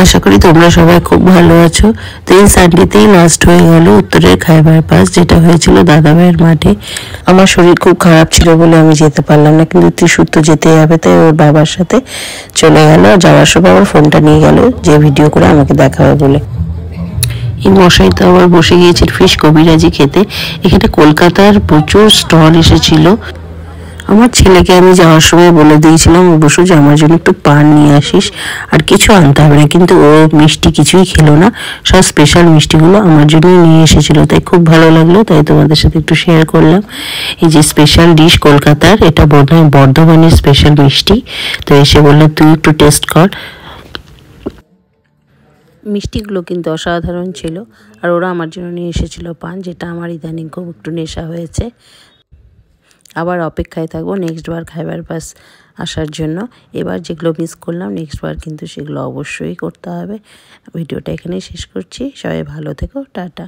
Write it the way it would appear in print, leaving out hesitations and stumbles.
আশা করি তোমরা সবাই খুব ভালো আছো। তো এই সানডেতেই লাস্ট হয়ে গেল উত্তরের খাইবার পাস, যেটা হয়েছিল দাদাভাইয়ের মাঠে। আমার শরীর খুব খারাপ ছিল বলে আমি যেতে পারলাম না, কিন্তু ত্রিশুর তো যেতে হবে, তাই ওর বাবার সাথে চলে গেল। যাওয়ার সময় আমার ফোনটা নিয়ে গেল যে ভিডিও করে আমাকে দেখাবে বলে। এই মশাই তো আবার বসে গিয়েছিল ফিশ কবিরাজি খেতে। এখানে কলকাতার প্রচুর স্টল এসেছিল। আমার ছেলেকে আমি যাওয়ার সময় বলে দিয়েছিলাম অবশ্য যে আমার জন্য একটু পান নিয়ে আসিস, আর কিছু আনতে হবে না, কিন্তু ও মিষ্টি কিছুই খেলো না। সব স্পেশাল মিষ্টিগুলো আমার জন্যই নিয়ে এসেছিলো, তাই খুব ভালো লাগলো, তাই তোমাদের সাথে একটু শেয়ার করলাম। এই যে স্পেশাল ডিশ কলকাতার, এটা বর্ধমানের স্পেশাল মিষ্টি। তো এসে বললো তুই একটু টেস্ট কর। মিষ্টিগুলো কিন্তু অসাধারণ ছিল। আর ওরা আমার জন্য নিয়ে এসেছিল পান, যেটা আমার ইদানিং খুব একটু নেশা হয়েছে। আবার অপেক্ষায় থাকবো নেক্সট বার খাইবার পাস আসার জন্য। এবার যেগুলো মিস করলাম নেক্সট বার কিন্তু সেগুলো অবশ্যই করতে হবে। ভিডিওটা এখানেই শেষ করছি। সবাই ভালো থেকো, টাটা।